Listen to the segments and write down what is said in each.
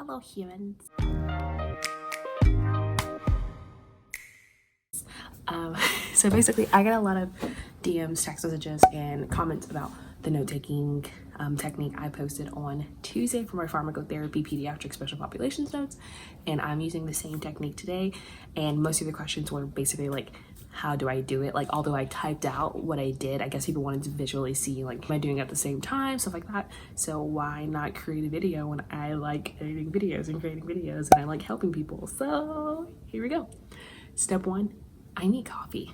Hello, humans. So basically, I get a lot of DMs, text messages, and comments about the note-taking technique I posted on Tuesday for my pharmacotherapy pediatric special populations notes, and I'm using the same technique today. And most of the questions were basically like, how do I do it? Like, although I typed out what I did, I guess people wanted to visually see, like, am I doing it at the same time, stuff like that. So why not create a video when I like editing videos and creating videos and I like helping people? So here we go. Step one, I need coffee.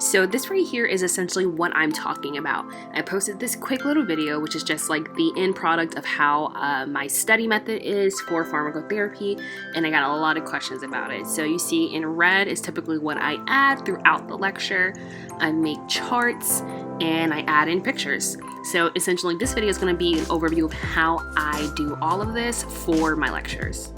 So this right here is essentially what I'm talking about. I posted this quick little video, which is just like the end product of how my study method is for pharmacotherapy, and I got a lot of questions about it. So you see in red is typically what I add throughout the lecture. I make charts and I add in pictures. So essentially this video is going to be an overview of how I do all of this for my lectures.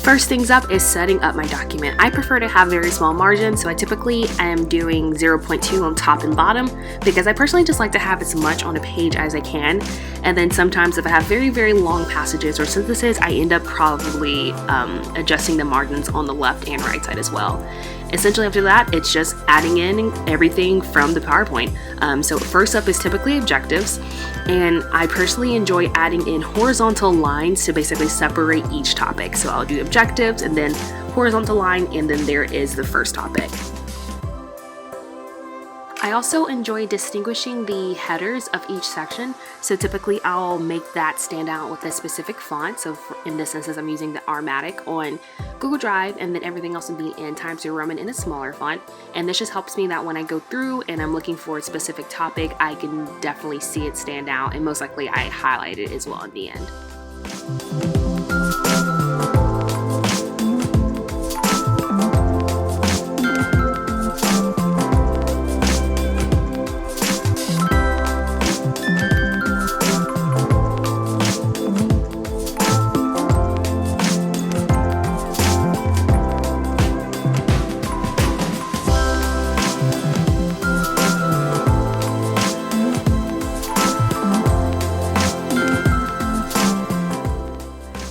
First things up is setting up my document. I prefer to have very small margins, so I typically am doing 0.2 on top and bottom because I personally just like to have as much on a page as I can. And then sometimes if I have very, very long passages or sentences, I end up probably adjusting the margins on the left and right side as well. Essentially after that, it's just adding in everything from the PowerPoint. So first up is typically objectives, and I personally enjoy adding in horizontal lines to basically separate each topic. So I'll do objectives and then horizontal line, and then there is the first topic. I also enjoy distinguishing the headers of each section, so typically I'll make that stand out with a specific font. So in this instance, I'm using the Armatic on Google Drive, and then everything else will be in Times New Roman in a smaller font. And this just helps me that when I go through and I'm looking for a specific topic, I can definitely see it stand out, and most likely I highlight it as well in the end.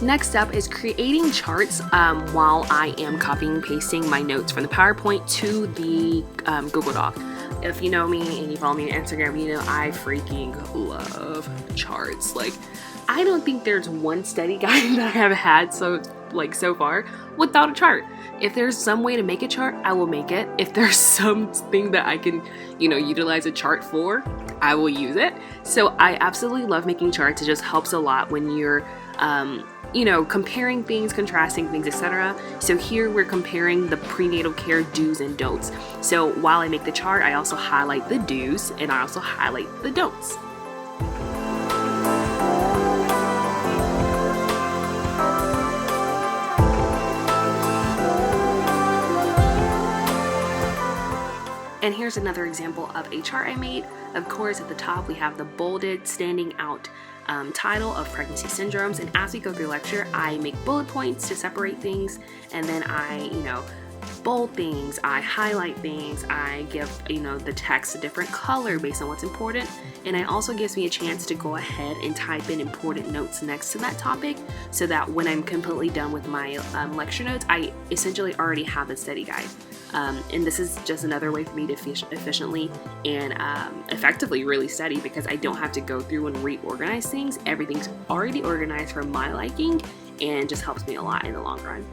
Next up is creating charts while I am copying and pasting my notes from the PowerPoint to the Google Doc. If you know me and you follow me on Instagram, you know I freaking love charts. Like, I don't think there's one study guide that I have had so far without a chart. If there's some way to make a chart, I will make it. If there's something that I can, utilize a chart for, I will use it. So I absolutely love making charts. It just helps a lot when you're comparing things, contrasting things, etc. So here we're comparing the prenatal care do's and don'ts. So while I make the chart, I also highlight the do's and I also highlight the don'ts. And here's another example of a chart I made. Of course, at the top we have the bolded, standing out title of pregnancy syndromes, and as we go through lecture, I make bullet points to separate things, and then I, bold things, I highlight things, I give, the text a different color based on what's important, and it also gives me a chance to go ahead and type in important notes next to that topic, so that when I'm completely done with my lecture notes, I essentially already have a study guide. And this is just another way for me to efficiently and effectively really study, because I don't have to go through and reorganize things. Everything's already organized for my liking and just helps me a lot in the long run.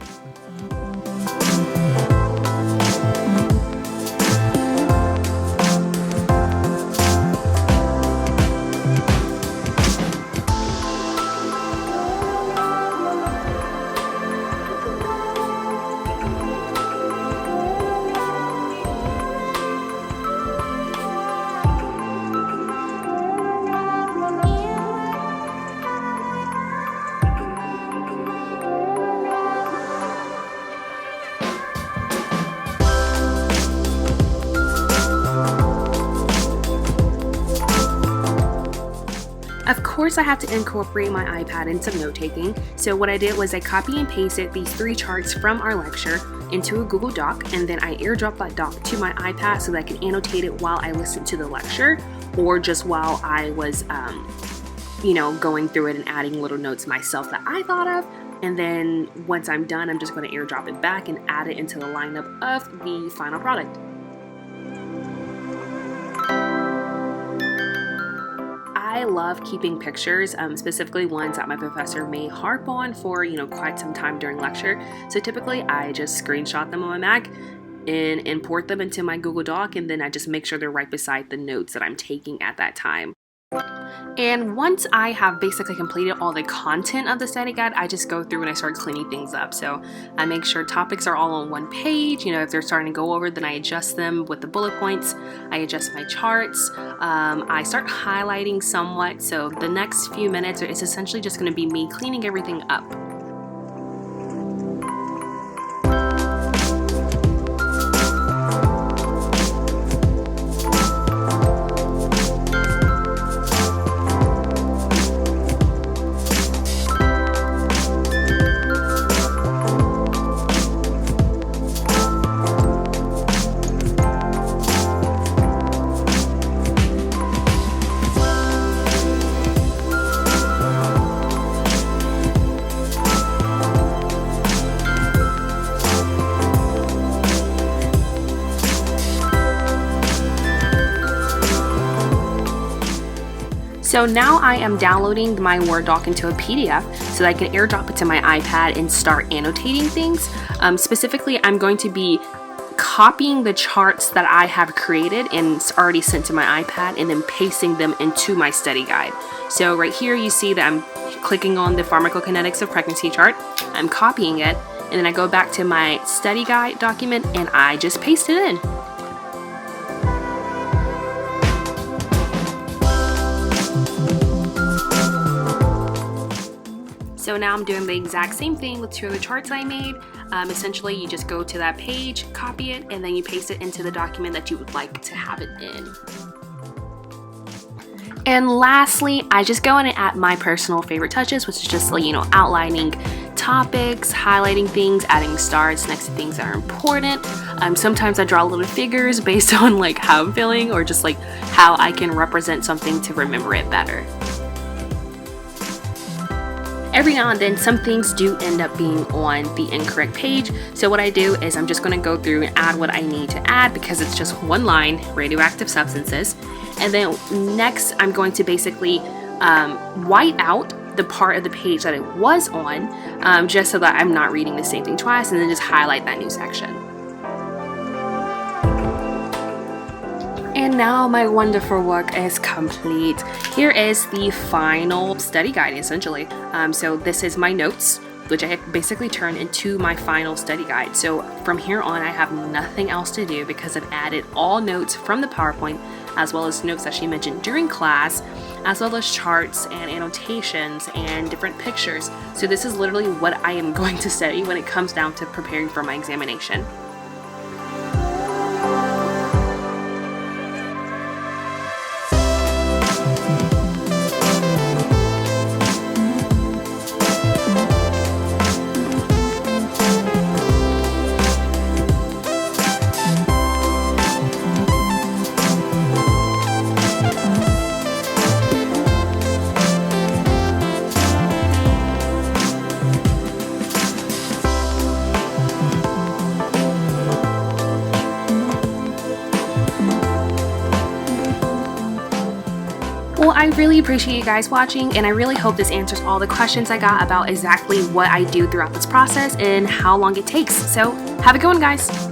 Of course, I have to incorporate my iPad into note-taking, so what I did was I copy and pasted these 3 charts from our lecture into a Google Doc, and then I airdrop that doc to my iPad so that I can annotate it while I listen to the lecture, or just while I was going through it and adding little notes myself that I thought of. And then once I'm done, I'm just going to airdrop it back and add it into the lineup of the final product. I love keeping pictures, specifically ones that my professor may harp on for quite some time during lecture. So typically I just screenshot them on my Mac and import them into my Google Doc, and then I just make sure they're right beside the notes that I'm taking at that time. And once I have basically completed all the content of the study guide, I just go through and I start cleaning things up. So I make sure topics are all on one page. If they're starting to go over, then I adjust them with the bullet points. I adjust my charts. I start highlighting somewhat. So the next few minutes is essentially just going to be me cleaning everything up. So now I am downloading my Word doc into a PDF so that I can airdrop it to my iPad and start annotating things. Specifically, I'm going to be copying the charts that I have created and already sent to my iPad and then pasting them into my study guide. So right here you see that I'm clicking on the pharmacokinetics of pregnancy chart. I'm copying it, and then I go back to my study guide document and I just paste it in. So now I'm doing the exact same thing with two of the charts I made. Essentially, you just go to that page, copy it, and then you paste it into the document that you would like to have it in. And lastly, I just go in and add my personal favorite touches, which is just outlining topics, highlighting things, adding stars next to things that are important. Sometimes I draw little figures based on how I'm feeling, or just how I can represent something to remember it better. Every now and then, some things do end up being on the incorrect page. So what I do is I'm just going to go through and add what I need to add, because it's just one line, radioactive substances. And then next, I'm going to basically white out the part of the page that it was on, just so that I'm not reading the same thing twice, and then just highlight that new section. And now my wonderful work is complete. Here is the final study guide, essentially. So this is my notes, which I have basically turned into my final study guide. So from here on, I have nothing else to do because I've added all notes from the PowerPoint, as well as notes that she mentioned during class, as well as charts and annotations and different pictures. So this is literally what I am going to study when it comes down to preparing for my examination. Well, I really appreciate you guys watching, and I really hope this answers all the questions I got about exactly what I do throughout this process and how long it takes. So have a good one, guys.